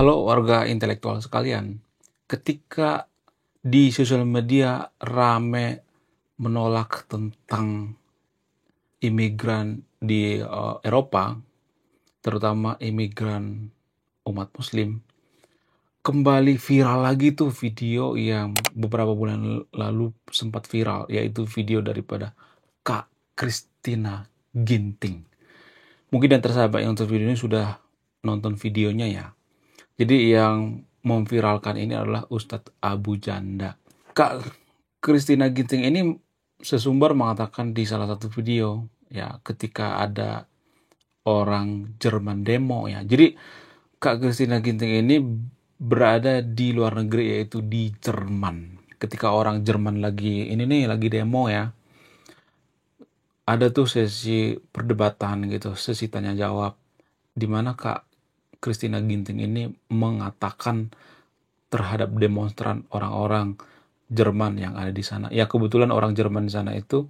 Halo warga intelektual sekalian, ketika di sosial media rame menolak tentang imigran di Eropa, terutama imigran umat Muslim, kembali viral lagi tuh video yang beberapa bulan lalu sempat viral, yaitu video daripada Kak Christina Ginting. Mungkin yang tersahabat yang nonton video ini sudah nonton videonya ya. Jadi yang memviralkan ini adalah Ustadz Abu Janda. Kak Christina Ginting ini sesumber mengatakan di salah satu video ya, ketika ada orang Jerman demo ya. Jadi Kak Christina Ginting ini berada di luar negeri, yaitu di Jerman. Ketika orang Jerman lagi demo ya, ada tuh sesi perdebatan gitu, sesi tanya jawab, di mana Kak Christina Ginting ini mengatakan terhadap demonstran orang-orang Jerman yang ada di sana. Ya kebetulan orang Jerman di sana itu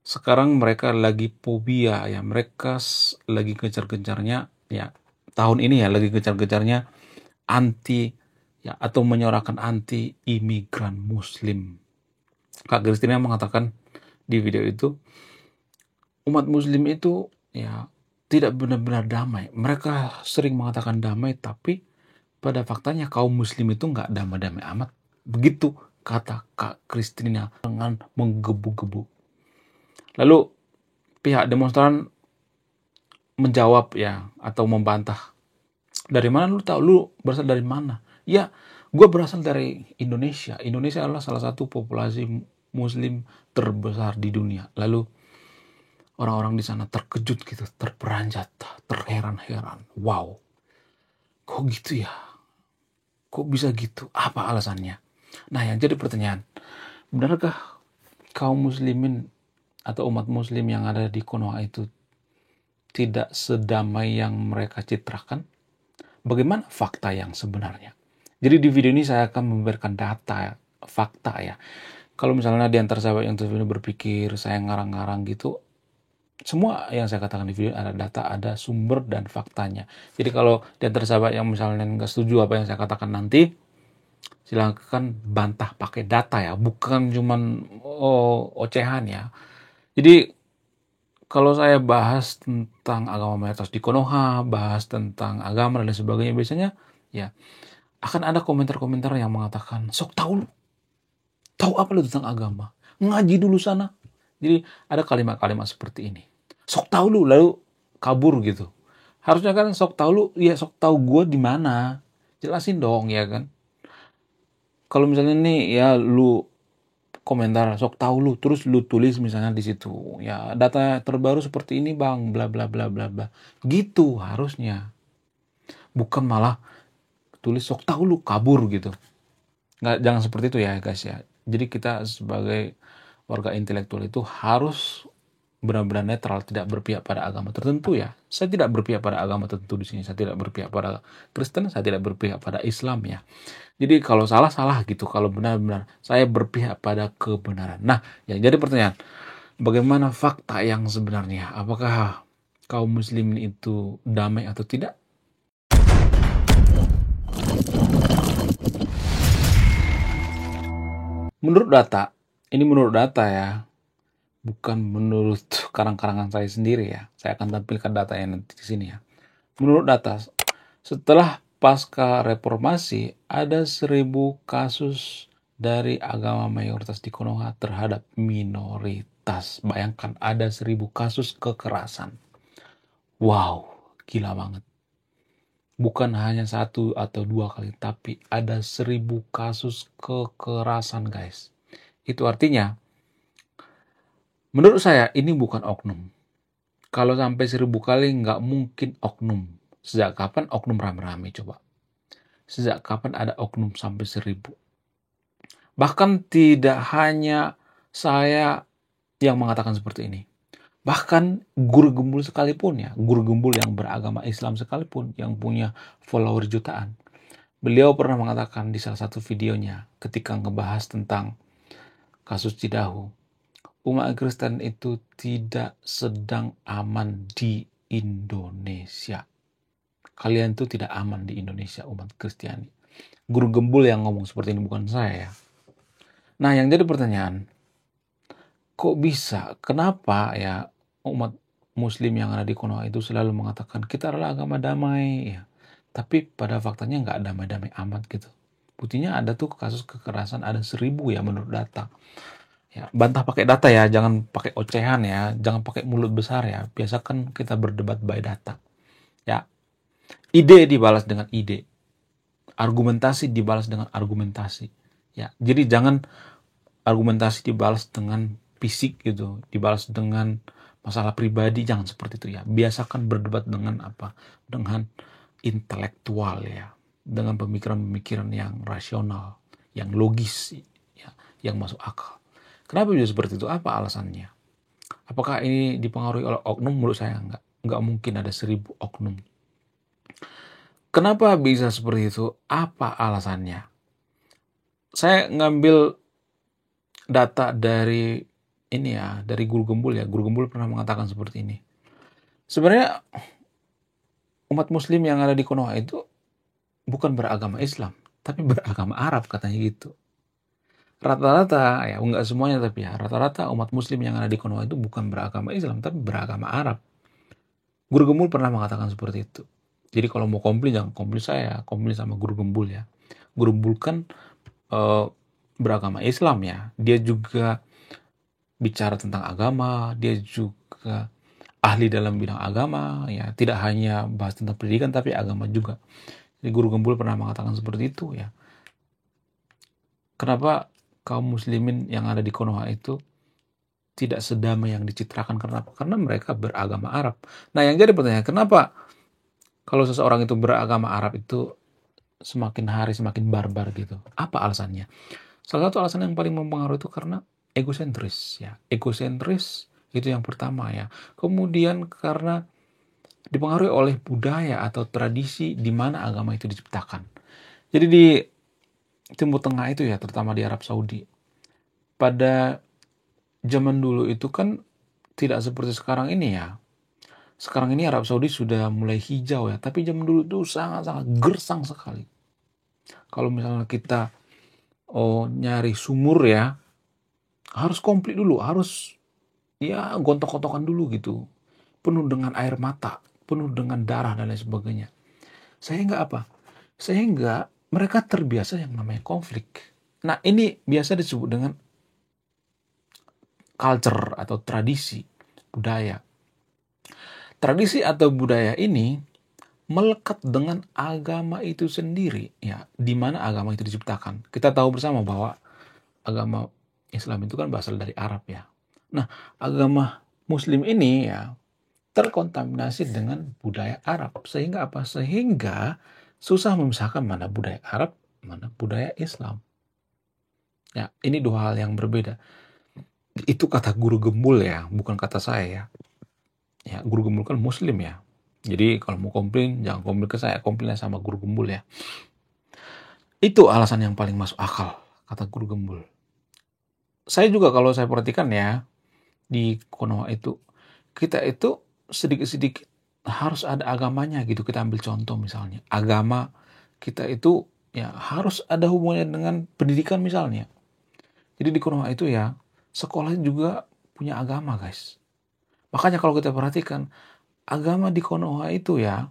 sekarang mereka lagi fobia ya, mereka lagi gencar-gencarnya ya, tahun ini ya lagi gencar-gencarnya anti ya, atau menyuarakan anti imigran Muslim. Kak Christina mengatakan di video itu, umat Muslim itu ya tidak benar-benar damai. Mereka sering mengatakan damai, tapi pada faktanya kaum Muslim itu nggak damai-damai amat. Begitu kata Kak Christina dengan menggebu-gebu. Lalu pihak demonstran menjawab ya, atau membantah. Dari mana lu tahu? Lu berasal dari mana? Ya, gue berasal dari Indonesia. Indonesia adalah salah satu populasi Muslim terbesar di dunia. Lalu orang-orang di sana terkejut gitu, terperanjat, terheran-heran. Wow, kok gitu ya? Kok bisa gitu? Apa alasannya? Nah, yang jadi pertanyaan, benarkah kaum muslimin atau umat muslim yang ada di Konoha itu tidak sedamai yang mereka citrakan? Bagaimana fakta yang sebenarnya? Jadi di video ini saya akan memberikan data, fakta ya. Kalau misalnya di antara sahabat yang terus berpikir saya ngarang-ngarang gitu, semua yang saya katakan di video ada data, ada sumber dan faktanya. Jadi kalau di antara sahabat yang misalnya nggak setuju apa yang saya katakan nanti, silakan bantah pakai data ya, bukan cuman ocehan ya. Jadi kalau saya bahas tentang agama mayoritas di Konoha, bahas tentang agama dan lain sebagainya, biasanya ya akan ada komentar-komentar yang mengatakan, sok tahu lu, tahu apa lu tentang agama, ngaji dulu sana. Jadi ada kalimat-kalimat seperti ini, sok tahu lu, lalu kabur gitu. Harusnya kan sok tahu lu, ya sok tahu gue di mana, jelasin dong ya kan. Kalau misalnya nih ya lu komentar sok tahu lu, terus lu tulis misalnya di situ ya, data terbaru seperti ini bang, bla bla bla bla bla, gitu harusnya. Bukan malah tulis sok tahu lu, kabur gitu. Nggak, jangan seperti itu ya guys ya. Jadi kita sebagai warga intelektual itu harus benar-benar netral, tidak berpihak pada agama tertentu ya. Saya tidak berpihak pada agama tertentu di sini. Saya tidak berpihak pada Kristen, saya tidak berpihak pada Islam ya. Jadi kalau salah salah gitu, kalau benar-benar saya berpihak pada kebenaran. Nah, yang jadi pertanyaan, bagaimana fakta yang sebenarnya? Apakah kaum muslimin itu damai atau tidak? Menurut data, ini menurut data ya, bukan menurut karang-karangan saya sendiri ya. Saya akan tampilkan data yang nanti di sini ya. Menurut data, setelah pasca reformasi, ada 1.000 kasus dari agama mayoritas di Konoha terhadap minoritas. Bayangkan ada 1.000 kasus kekerasan. Wow, gila banget. Bukan hanya 1 atau 2 kali, tapi ada 1.000 kasus kekerasan guys. Itu artinya, menurut saya ini bukan oknum. Kalau sampai 1.000 kali nggak mungkin oknum. Sejak kapan oknum rame-rame coba? Sejak kapan ada oknum sampai 1.000? Bahkan tidak hanya saya yang mengatakan seperti ini. Bahkan guru gembul sekalipun ya, guru gembul yang beragama Islam sekalipun, yang punya follower jutaan. Beliau pernah mengatakan di salah satu videonya ketika ngebahas tentang kasus Cidahu, umat Kristen itu tidak sedang aman di Indonesia. kalian tuh tidak aman di Indonesia, umat Kristiani. Guru Gembul yang ngomong seperti ini, bukan saya ya. Nah, yang jadi pertanyaan, kok bisa? Kenapa ya umat Muslim yang ada di Konoha itu selalu mengatakan kita adalah agama damai ya. Tapi pada faktanya nggak damai-damai amat gitu. Buktinya ada tuh kasus kekerasan ada 1.000 ya menurut data. Ya, bantah pakai data ya, jangan pakai ocehan ya, jangan pakai mulut besar ya. Biasakan kita berdebat by data. Ya, ide dibalas dengan ide, argumentasi dibalas dengan argumentasi. Ya, jadi jangan argumentasi dibalas dengan fisik gitu, dibalas dengan masalah pribadi, jangan seperti itu ya. Biasakan berdebat dengan apa? Dengan intelektual ya, dengan pemikiran-pemikiran yang rasional, yang logis ya, yang masuk akal. Kenapa bisa seperti itu? Apa alasannya? Apakah ini dipengaruhi oleh oknum? Menurut saya enggak mungkin ada 1.000 oknum. Kenapa bisa seperti itu? Apa alasannya? Saya ngambil data dari ini ya, dari Guru Gembul ya. Guru Gembul pernah mengatakan seperti ini. Sebenarnya umat Muslim yang ada di Konoha itu bukan beragama Islam, tapi beragama Arab katanya gitu. Rata-rata, ya enggak semuanya tapi ya, rata-rata umat Muslim yang ada di Konoha itu bukan beragama Islam, tapi beragama Arab. Guru Gembul pernah mengatakan seperti itu. Jadi kalau mau komplain, jangan komplain saya, komplain sama Guru Gembul ya. Guru Gembul kan beragama Islam ya. Dia juga bicara tentang agama, dia juga ahli dalam bidang agama, ya tidak hanya bahas tentang pendidikan tapi agama juga. Jadi Guru Gembul pernah mengatakan seperti itu ya. Kenapa kaum muslimin yang ada di Konoha itu tidak sedamai yang dicitrakan? Kenapa? Karena mereka beragama Arab. Nah, yang jadi pertanyaan, kenapa kalau seseorang itu beragama Arab itu semakin hari semakin barbar gitu? Apa alasannya? Salah satu alasan yang paling mempengaruhi itu karena egosentris ya. Egosentris itu yang pertama ya. Kemudian karena dipengaruhi oleh budaya atau tradisi di mana agama itu diciptakan. Jadi di Timur Tengah itu ya, terutama di Arab Saudi, pada zaman dulu itu kan tidak seperti sekarang ini ya. Sekarang ini Arab Saudi sudah mulai hijau ya, tapi zaman dulu itu sangat-sangat gersang sekali. Kalau misalnya kita nyari sumur ya, harus komplit dulu, harus ya gontok-gontokan dulu gitu. Penuh dengan air mata, penuh dengan darah dan lain sebagainya. Sehingga apa? Sehingga mereka terbiasa yang namanya konflik. Nah, ini biasa disebut dengan culture atau tradisi, budaya. Tradisi atau budaya ini melekat dengan agama itu sendiri, ya, di mana agama itu diciptakan. Kita tahu bersama bahwa agama Islam itu kan berasal dari Arab ya. Nah, agama Muslim ini ya terkontaminasi dengan budaya Arab. Sehingga apa? Sehingga susah memisahkan mana budaya Arab, mana budaya Islam. Ya, ini dua hal yang berbeda. Itu kata Guru Gembul ya, bukan kata saya ya. Ya, Guru Gembul kan Muslim ya. Jadi kalau mau komplain, jangan komplain ke saya, komplainnya sama Guru Gembul ya. Itu alasan yang paling masuk akal, kata Guru Gembul. Saya juga kalau saya perhatikan ya, di Konoha itu, kita itu sedikit-sedikit harus ada agamanya gitu. Kita ambil contoh misalnya, agama kita itu ya harus ada hubungannya dengan pendidikan misalnya. Jadi di Konoha itu ya, sekolah juga punya agama guys. Makanya kalau kita perhatikan, agama di Konoha itu ya,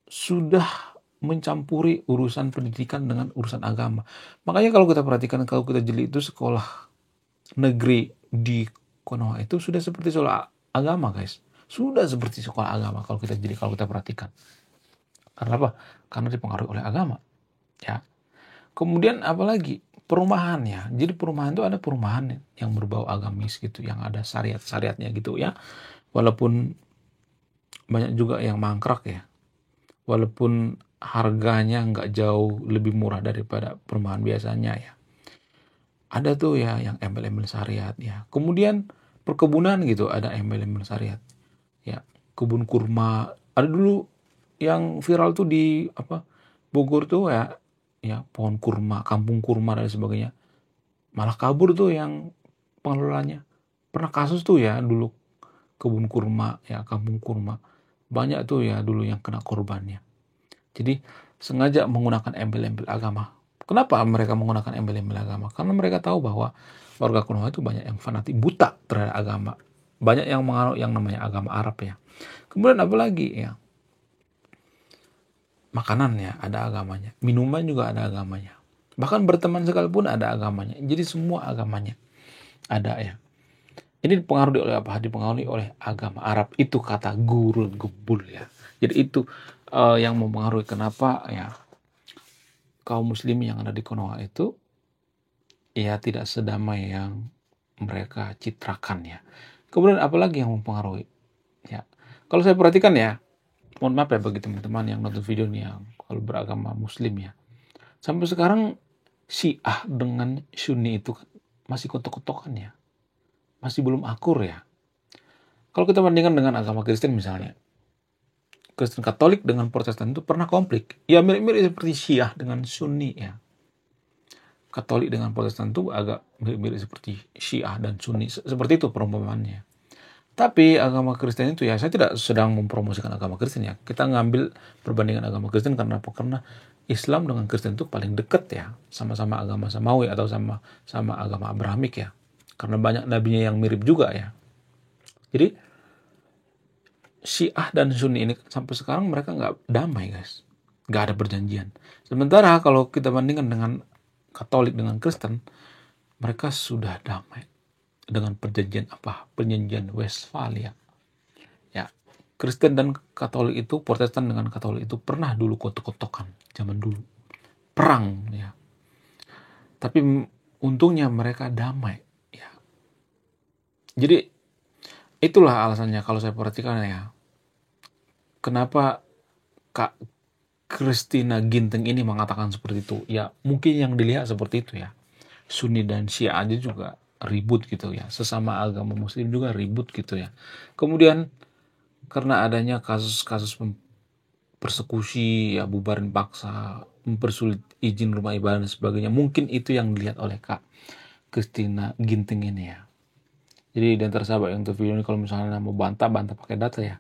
sudah mencampuri urusan pendidikan dengan urusan agama. Makanya kalau kita perhatikan, kalau kita jeli itu sekolah negeri di Konoha itu sudah seperti sekolah agama guys. Sudah seperti sekolah agama kalau kita jeli, kalau kita perhatikan. Karena apa? Karena dipengaruhi oleh agama. Ya. Kemudian apalagi? Perumahan ya. Jadi perumahan itu ada perumahan yang berbau agamis gitu, yang ada syariat-syariatnya gitu ya. Walaupun banyak juga yang mangkrak ya. Walaupun harganya nggak jauh lebih murah daripada perumahan biasanya ya. Ada tuh ya yang embel-embel syariat ya. Kemudian perkebunan gitu, ada embel-embel syariat. Ya, kebun kurma. Ada dulu yang viral tuh di Bogor tuh ya, pohon kurma, kampung kurma dan sebagainya. Malah kabur tuh yang pengelolanya. Pernah kasus tuh ya dulu kebun kurma ya, kampung kurma. banyak tuh ya dulu yang kena korbannya. Jadi sengaja menggunakan embel-embel agama. Kenapa mereka menggunakan embel-embel agama? Karena mereka tahu bahwa warga Konoha itu banyak yang fanatik buta terhadap agama. Banyak yang menganut yang namanya agama Arab ya. Kemudian apalagi ya, makanan ya ada agamanya, minuman juga ada agamanya. Bahkan berteman sekalipun ada agamanya. Jadi semua agamanya ada ya. Ini dipengaruhi oleh apa? Dipengaruhi oleh agama Arab. Itu kata guru gebul ya. Jadi itu yang mempengaruhi kenapa ya kaum muslim yang ada di Konoha itu ya tidak sedamai yang mereka citrakan ya. Kemudian apalagi yang mempengaruhi? Ya, kalau saya perhatikan ya, mohon maaf ya bagi teman-teman yang nonton video ini yang kalau beragama muslim ya. Sampai sekarang Syiah dengan Sunni itu kan masih kotok-kotokan ya. Masih belum akur ya. Kalau kita bandingkan dengan agama Kristen misalnya, Kristen Katolik dengan Protestan itu pernah konflik. Ya mirip-mirip seperti Syiah dengan Sunni ya. Katolik dengan Protestan itu agak mirip-mirip seperti Syiah dan Sunni. Seperti itu perumpamaannya. Tapi agama Kristen itu ya, saya tidak sedang mempromosikan agama Kristen ya. Kita ngambil perbandingan agama Kristen karena apa? Karena Islam dengan Kristen itu paling dekat ya. Sama-sama agama Samawi atau sama agama Abrahamik ya. Karena banyak nabinya yang mirip juga ya. Jadi Syiah dan Sunni ini sampai sekarang mereka nggak damai guys. Nggak ada perjanjian. Sementara kalau kita bandingkan dengan Katolik dengan Kristen, mereka sudah damai dengan perjanjian apa? Perjanjian Westphalia. Ya, Kristen dan Katolik itu, Protestan dengan Katolik itu pernah dulu kotok-kotokan zaman dulu. Perang ya. Tapi untungnya mereka damai ya. Jadi itulah alasannya kalau saya perhatikan ya. Kenapa Kak Christina Ginting ini mengatakan seperti itu? Ya, mungkin yang dilihat seperti itu ya. Sunni dan Syiah aja juga ribut gitu ya. Sesama agama muslim juga ribut gitu ya. Kemudian karena adanya kasus-kasus persekusi, ya bubarin paksa, mempersulit izin rumah ibadah dan sebagainya. Mungkin itu yang dilihat oleh Kak Christina Ginting ini ya. Jadi di antara sahabat yang video ini kalau misalnya mau bantah pakai data ya.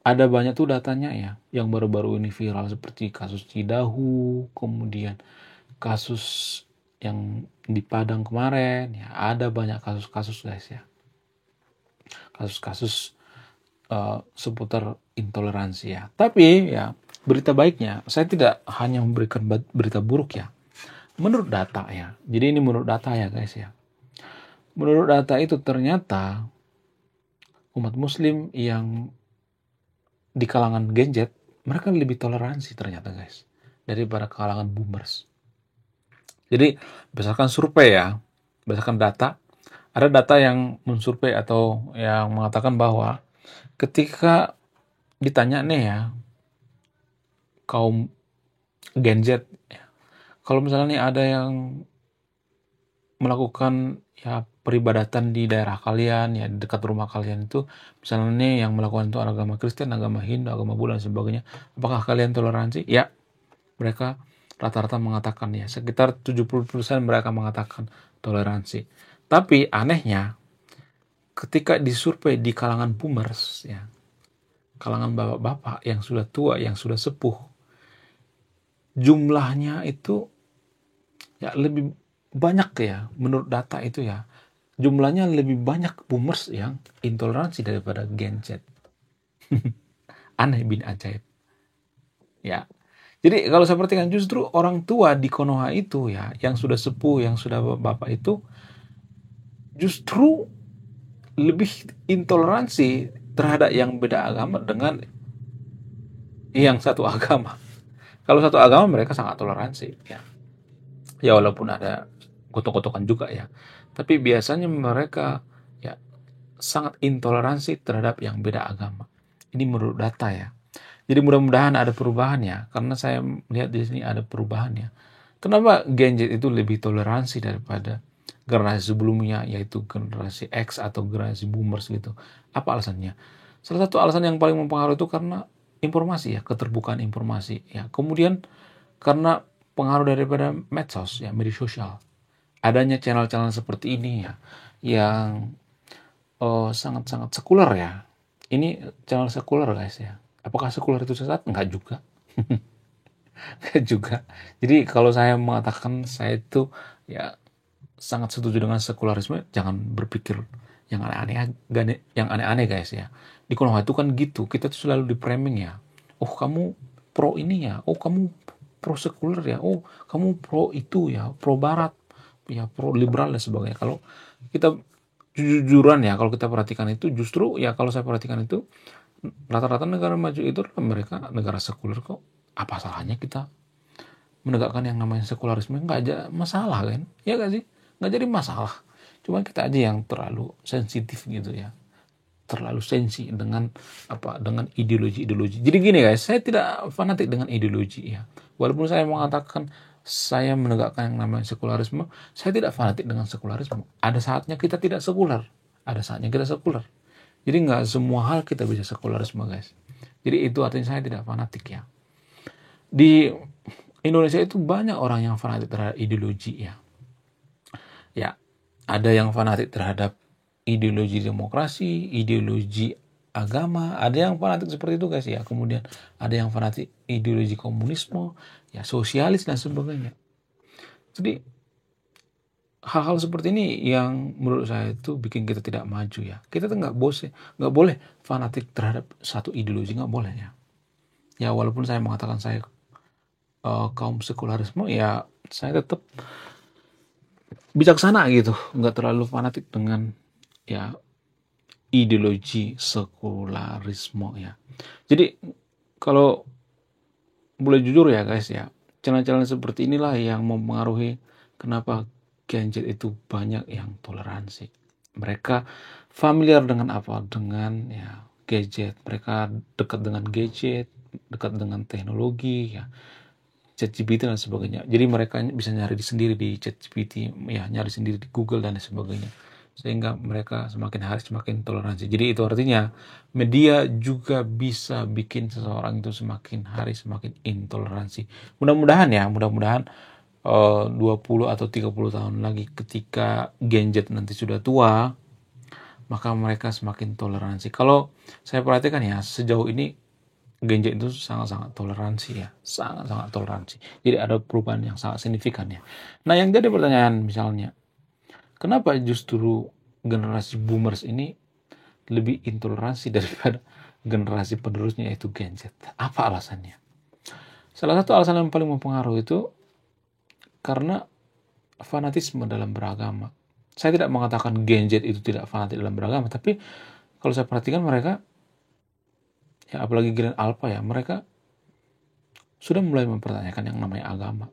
Ada banyak tuh datanya ya, yang baru-baru ini viral seperti kasus Cidahu, kemudian kasus yang di Padang kemarin, ya ada banyak kasus-kasus guys ya. Kasus-kasus seputar intoleransi ya. Tapi ya berita baiknya, saya tidak hanya memberikan berita buruk ya. Menurut data ya, jadi ini menurut data ya guys ya. Menurut data itu ternyata umat muslim yang di kalangan Gen Z, mereka lebih toleransi ternyata guys, daripada kalangan boomers. Jadi berdasarkan survei ya, berdasarkan data, ada data yang mensurvei atau yang mengatakan bahwa ketika ditanya nih ya, kaum Gen Z, ya, kalau misalnya nih ada yang melakukan ya peribadatan di daerah kalian ya dekat rumah kalian itu misalnya nih yang melakukan itu agama Kristen, agama Hindu, agama Buddha dan sebagainya, apakah kalian toleransi? Ya, mereka rata-rata mengatakan ya sekitar 70% mereka mengatakan toleransi. Tapi anehnya ketika disurvei di kalangan boomers ya, kalangan bapak-bapak yang sudah tua, yang sudah sepuh, jumlahnya itu ya lebih banyak ya menurut data itu ya. Jumlahnya lebih banyak boomers yang intoleransi daripada Gen Z. Aneh bin ajaib. Ya. Jadi kalau saya perhatikan justru orang tua di Konoha itu ya, yang sudah sepuh, yang sudah bapak itu justru lebih intoleransi terhadap yang beda agama dengan yang satu agama. Kalau satu agama mereka sangat toleransi ya. Ya walaupun ada gotok-gotokan juga ya. Tapi biasanya mereka ya sangat intoleransi terhadap yang beda agama. Ini menurut data ya. Jadi mudah-mudahan ada perubahan ya, karena saya melihat di sini ada perubahan ya. Kenapa Gen Z itu lebih toleransi daripada generasi sebelumnya, yaitu generasi X atau generasi boomers gitu? Apa alasannya? Salah satu alasan yang paling mempengaruhi itu karena informasi ya, keterbukaan informasi ya. Kemudian karena pengaruh daripada medsos ya, media sosial. Adanya channel-channel seperti ini ya, yang sangat-sangat sekuler ya, ini channel sekuler guys ya. Apakah sekuler itu sesat? Enggak juga. Enggak juga. Jadi kalau saya mengatakan saya itu ya sangat setuju dengan sekularisme, jangan berpikir yang aneh-aneh guys ya. Di Konoha itu kan gitu, kita tuh selalu di framing ya. Oh kamu pro ini ya, oh kamu pro sekuler ya, oh kamu pro itu ya, pro barat ya, pro liberal dan sebagainya. Kalau kita jujuran ya, kalau kita perhatikan itu justru ya, kalau saya perhatikan itu rata-rata negara maju itu mereka negara sekuler kok. Apa salahnya kita menegakkan yang namanya sekularisme? Nggak aja masalah kan, ya gak sih? Nggak jadi masalah. Cuma kita aja yang terlalu sensitif gitu ya, terlalu sensi dengan dengan ideologi. Jadi gini guys, saya tidak fanatik dengan ideologi ya. Walaupun saya mengatakan saya menegakkan yang namanya sekularisme, saya tidak fanatik dengan sekularisme. Ada saatnya kita tidak sekuler, ada saatnya kita sekuler. Jadi nggak semua hal kita bisa sekularisme guys. Jadi itu artinya saya tidak fanatik ya. Di Indonesia itu banyak orang yang fanatik terhadap ideologi ya. Ya, ada yang fanatik terhadap ideologi demokrasi, ideologi agama, ada yang fanatik seperti itu guys ya. Kemudian ada yang fanatik ideologi komunisme, ya sosialis dan sebagainya. Jadi hal-hal seperti ini yang menurut saya itu bikin kita tidak maju ya. Kita tuh nggak boleh fanatik terhadap satu ideologi, nggak boleh ya. Ya walaupun saya mengatakan saya kaum sekularisme, ya saya tetap bijaksana gitu, nggak terlalu fanatik dengan ya ideologi sekularisme ya. Jadi kalau boleh jujur ya guys ya, channel-channel seperti inilah yang mempengaruhi kenapa Gen Z itu banyak yang toleransi. Mereka familiar dengan apa? Dengan ya gadget. Mereka dekat dengan gadget, dekat dengan teknologi ya, ChatGPT dan sebagainya. Jadi mereka bisa nyari sendiri di ChatGPT, ya nyari sendiri di Google dan sebagainya. Sehingga mereka semakin hari semakin toleransi. Jadi itu artinya media juga bisa bikin seseorang itu semakin hari semakin intoleransi. Mudah-mudahan 20 atau 30 tahun lagi ketika Gen Z nanti sudah tua, maka mereka semakin toleransi. Kalau saya perhatikan ya, sejauh ini Gen Z itu sangat-sangat toleransi ya, sangat-sangat toleransi. Jadi ada perubahan yang sangat signifikan ya. Nah yang jadi pertanyaan misalnya, kenapa justru generasi boomers ini lebih intoleransi daripada generasi penerusnya yaitu Gen Z? Apa alasannya? Salah satu alasan yang paling mempengaruhi itu karena fanatisme dalam beragama. Saya tidak mengatakan Gen Z itu tidak fanatik dalam beragama, tapi kalau saya perhatikan mereka, ya apalagi Gen Alpha ya, mereka sudah mulai mempertanyakan yang namanya agama.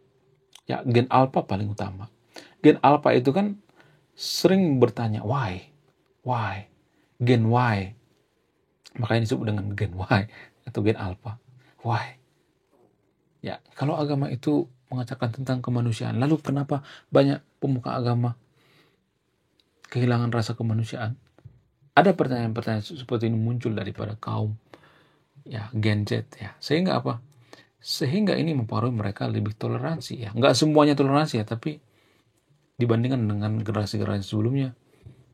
Ya Gen Alpha paling utama. Gen Alpha itu kan sering bertanya why, Gen Y. Makanya disebut dengan Gen Y atau Gen Alpha. Why? Ya, kalau agama itu mengatakan tentang kemanusiaan, lalu kenapa banyak pemuka agama kehilangan rasa kemanusiaan? Ada pertanyaan-pertanyaan seperti ini muncul daripada kaum ya Gen Z ya. Sehingga apa? Sehingga ini mempengaruhi mereka lebih toleransi ya. Nggak semuanya toleransi ya, tapi dibandingkan dengan generasi-generasi sebelumnya,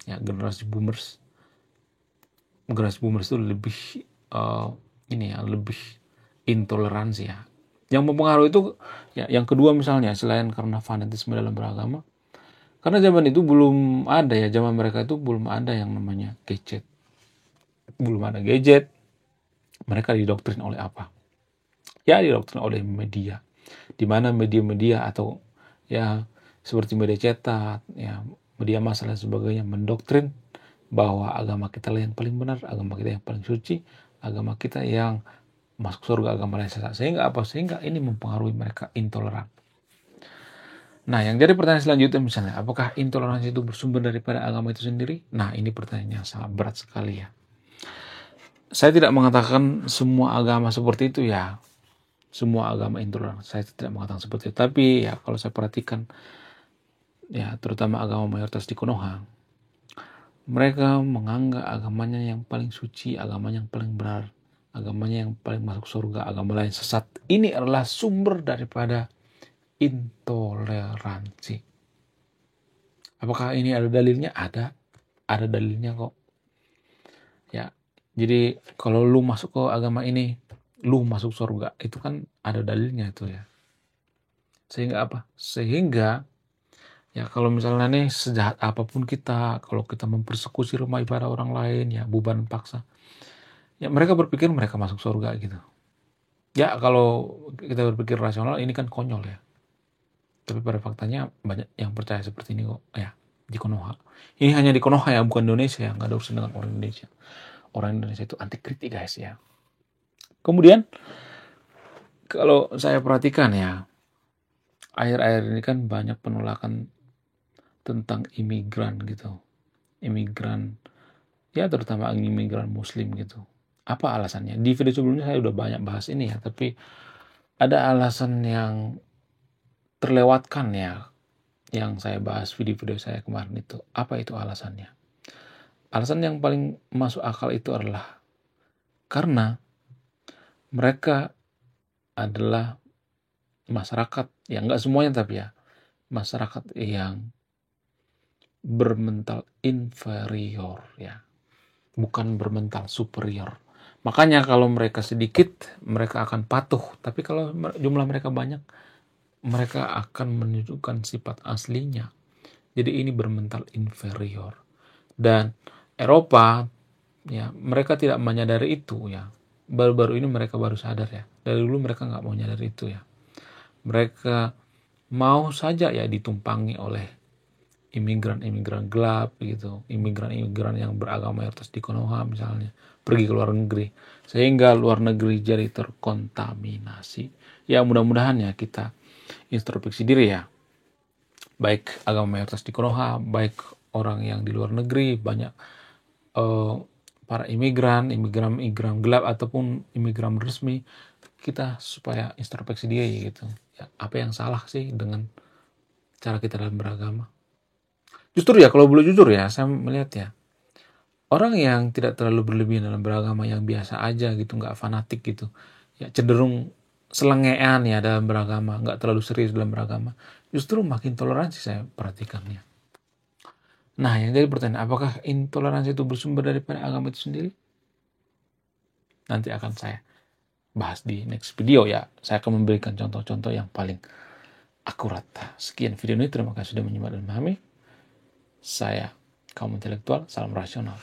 ya generasi boomers itu lebih lebih intoleransi ya. Yang mempengaruhi itu ya yang kedua misalnya selain karena fanatisme dalam beragama, karena zaman itu belum ada ya, zaman mereka itu belum ada yang namanya gadget. Belum ada gadget, mereka didoktrin oleh apa? Ya didoktrin oleh media. Di mana media-media atau ya seperti media cetak, ya media massa dan sebagainya mendoktrin bahwa agama kita lah yang paling benar, agama kita yang paling suci, agama kita yang masuk surga, agama lain sesat. Sehingga apa? Sehingga ini mempengaruhi mereka intoleran. Nah, yang jadi pertanyaan selanjutnya misalnya, apakah intoleransi itu bersumber daripada agama itu sendiri? Nah, ini pertanyaan yang sangat berat sekali ya. Saya tidak mengatakan semua agama seperti itu ya. Semua agama intoleran. Saya tidak mengatakan seperti itu. Tapi ya kalau saya perhatikan, ya terutama agama mayoritas di Konoha, mereka menganggap agamanya yang paling suci, agamanya yang paling benar, agamanya yang paling masuk surga, agama lain sesat. Ini adalah sumber daripada intoleransi. Apakah ini ada dalilnya? Ada dalilnya kok. Ya, Jadi kalau lu masuk ke agama ini, lu masuk surga. Itu kan ada dalilnya itu ya. Sehingga apa? Sehingga ya kalau misalnya nih sejahat apapun kita, kalau kita mempersekusi rumah ibadah orang lain, ya buban paksa, ya mereka berpikir mereka masuk surga gitu. Ya kalau kita berpikir rasional ini kan konyol ya. Tapi pada faktanya banyak yang percaya seperti ini kok ya di Konoha. Ini hanya di Konoha ya, bukan Indonesia ya, nggak ada urusan dengan orang Indonesia. Orang Indonesia itu anti kritik guys ya. Kemudian kalau saya perhatikan ya, akhir-akhir ini kan banyak penolakan tentang imigran gitu. Imigran, ya terutama imigran muslim gitu. Apa alasannya? Di video sebelumnya saya udah banyak bahas ini ya, tapi ada alasan yang terlewatkan ya, yang saya bahas video-video saya kemarin itu. Apa itu alasannya? Alasan yang paling masuk akal itu adalah karena mereka adalah masyarakat, ya nggak semuanya tapi ya, masyarakat yang bermental inferior ya, bukan bermental superior. Makanya kalau mereka sedikit, mereka akan patuh. Tapi kalau jumlah mereka banyak, mereka akan menunjukkan sifat aslinya. Jadi ini bermental inferior. Dan Eropa, ya mereka tidak menyadari itu ya. Baru-baru ini mereka baru sadar ya. Dari dulu mereka nggak mau nyadar itu ya. Mereka mau saja ya ditumpangi oleh imigran-imigran gelap gitu, imigran-imigran yang beragama mayoritas di Konoha misalnya, pergi ke luar negeri, sehingga luar negeri jadi terkontaminasi. Ya mudah-mudahan ya kita introspeksi diri ya, baik agama mayoritas di Konoha, baik orang yang di luar negeri, banyak para imigran gelap ataupun imigran resmi, kita supaya introspeksi diri gitu. Ya, apa yang salah sih dengan cara kita dalam beragama? Justru ya, kalau boleh jujur ya, saya melihat ya, orang yang tidak terlalu berlebihan dalam beragama, yang biasa aja gitu, nggak fanatik gitu, ya cenderung selengean ya dalam beragama, nggak terlalu serius dalam beragama, justru makin toleransi saya perhatikannya. Nah, yang jadi pertanyaan, apakah intoleransi itu bersumber daripada agama itu sendiri? Nanti akan saya bahas di next video ya. Saya akan memberikan contoh-contoh yang paling akurat. Sekian video ini, terima kasih sudah menyimak dan memahami. Saya kaum intelektual, salam rasional.